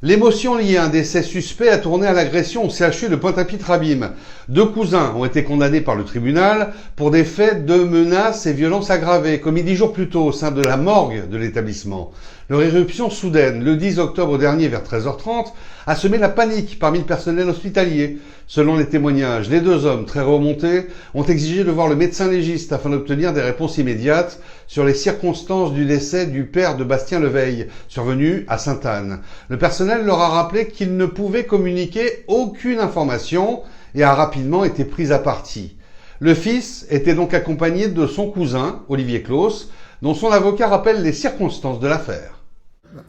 L'émotion liée à un décès suspect a tourné à l'agression au CHU de Pointe-à-Pitre-Abîme. 2 cousins ont été condamnés par le tribunal pour des faits de menaces et violences aggravées, commis 10 jours plus tôt au sein de la morgue de l'établissement. Leur éruption soudaine, le 10 octobre dernier vers 13h30, a semé la panique parmi le personnel hospitalier. Selon les témoignages, les 2 hommes, très remontés, ont exigé de voir le médecin légiste afin d'obtenir des réponses immédiates sur les circonstances du décès du père de Bastien Leveille, survenu à Sainte-Anne. Le personnel leur a rappelé qu'ils ne pouvaient communiquer aucune information et a rapidement été pris à partie. Le fils était donc accompagné de son cousin, Olivier Claus, dont son avocat rappelle les circonstances de l'affaire.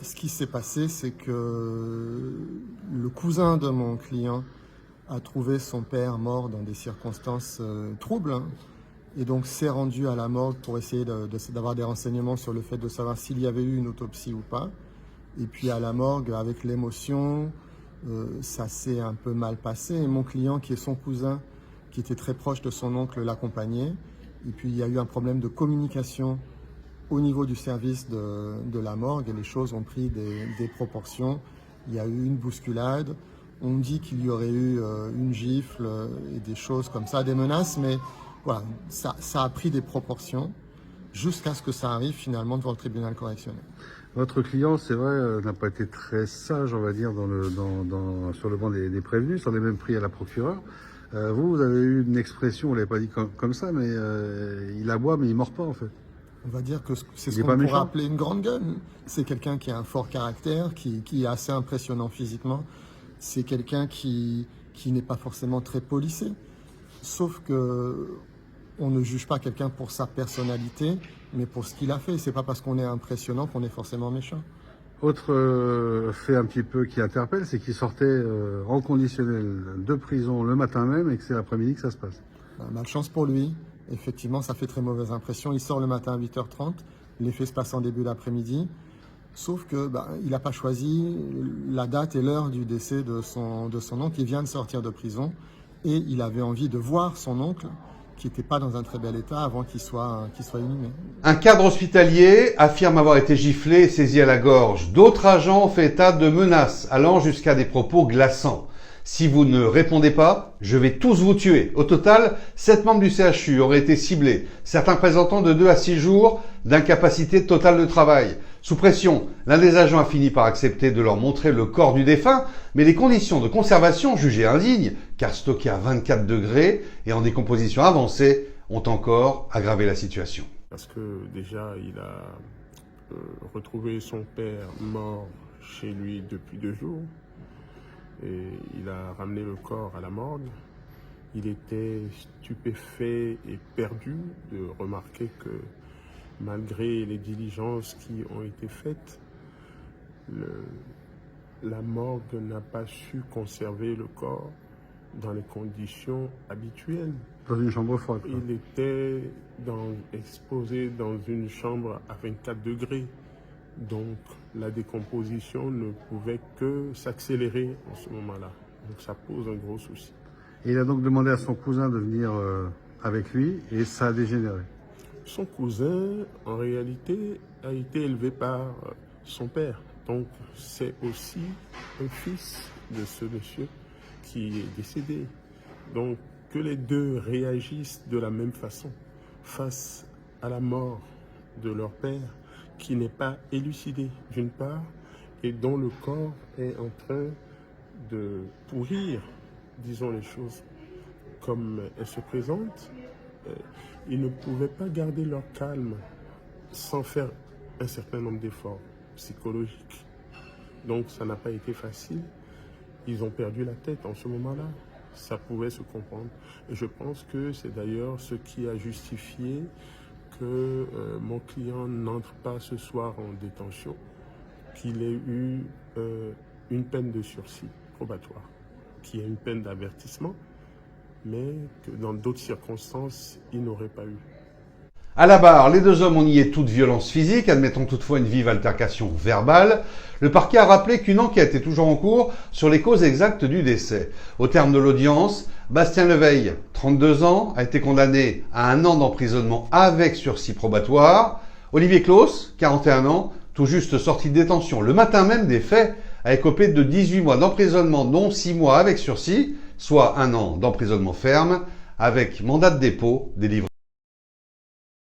Ce qui s'est passé, c'est que le cousin de mon client a trouvé son père mort dans des circonstances troubles, et donc s'est rendu à la morgue pour essayer d'avoir des renseignements sur le fait de savoir s'il y avait eu une autopsie ou pas. Et puis à la morgue, avec l'émotion, ça s'est un peu mal passé. Et mon client, qui est son cousin, qui était très proche de son oncle, l'accompagnait. Et puis il y a eu un problème de communication au niveau du service de la morgue, et les choses ont pris des proportions. Il y a eu une bousculade. On dit qu'il y aurait eu une gifle et des choses comme ça, des menaces, mais voilà, ça a pris des proportions jusqu'à ce que ça arrive finalement devant le tribunal correctionnel. Votre client, c'est vrai, n'a pas été très sage, on va dire, sur le banc des prévenus, s'en est même pris à la procureure. Vous avez eu une expression, vous ne l'avez pas dit comme ça, mais il aboie, mais il ne mord pas en fait. On va dire que c'est ce qu'on pourrait appeler une grande gueule. C'est quelqu'un qui a un fort caractère, qui est assez impressionnant physiquement. C'est quelqu'un qui n'est pas forcément très policé. Sauf que on ne juge pas quelqu'un pour sa personnalité, mais pour ce qu'il a fait. C'est pas parce qu'on est impressionnant qu'on est forcément méchant. Autre fait un petit peu qui interpelle, c'est qu'il sortait en conditionnel de prison le matin même et que c'est l'après-midi que ça se passe. Malchance pour lui. Effectivement, ça fait très mauvaise impression. Il sort le matin à 8h30, les faits se passent en début d'après-midi. Sauf que il n'a pas choisi la date et l'heure du décès de son oncle. Il vient de sortir de prison et il avait envie de voir son oncle, qui n'était pas dans un très bel état, avant qu'il soit inhumé. Un cadre hospitalier affirme avoir été giflé et saisi à la gorge. D'autres agents ont fait état de menaces, allant jusqu'à des propos glaçants. Si vous ne répondez pas, je vais tous vous tuer. Au total, 7 membres du CHU auraient été ciblés, certains présentant de 2 à 6 jours d'incapacité totale de travail. Sous pression, l'un des agents a fini par accepter de leur montrer le corps du défunt, mais les conditions de conservation jugées indignes, car stocké à 24 degrés et en décomposition avancée, ont encore aggravé la situation. Parce que déjà, il a retrouvé son père mort chez lui depuis 2 jours. Et il a ramené le corps à la morgue. Il était stupéfait et perdu de remarquer que malgré les diligences qui ont été faites, la morgue n'a pas su conserver le corps dans les conditions habituelles. Dans une chambre froide. Il était exposé dans une chambre à 24 degrés. Donc la décomposition ne pouvait que s'accélérer en ce moment-là. Donc ça pose un gros souci. Et il a donc demandé à son cousin de venir avec lui et ça a dégénéré. Son cousin, en réalité, a été élevé par son père. Donc c'est aussi un fils de ce monsieur qui est décédé. Donc que les deux réagissent de la même façon face à la mort de leur père, qui n'est pas élucidé d'une part, et dont le corps est en train de pourrir, disons les choses comme elles se présentent, ils ne pouvaient pas garder leur calme sans faire un certain nombre d'efforts psychologiques. Donc ça n'a pas été facile. Ils ont perdu la tête en ce moment-là. Ça pouvait se comprendre. Et je pense que c'est d'ailleurs ce qui a justifié que mon client n'entre pas ce soir en détention, qu'il ait eu une peine de sursis probatoire, qui est une peine d'avertissement, mais que dans d'autres circonstances, il n'aurait pas eu. À la barre, les 2 hommes ont nié toute violence physique, admettant toutefois une vive altercation verbale. Le parquet a rappelé qu'une enquête est toujours en cours sur les causes exactes du décès. Au terme de l'audience, Bastien Leveille, 32 ans, a été condamné à 1 an d'emprisonnement avec sursis probatoire. Olivier Claus, 41 ans, tout juste sorti de détention le matin même des faits, a écopé de 18 mois d'emprisonnement, dont 6 mois avec sursis, soit 1 an d'emprisonnement ferme, avec mandat de dépôt délivré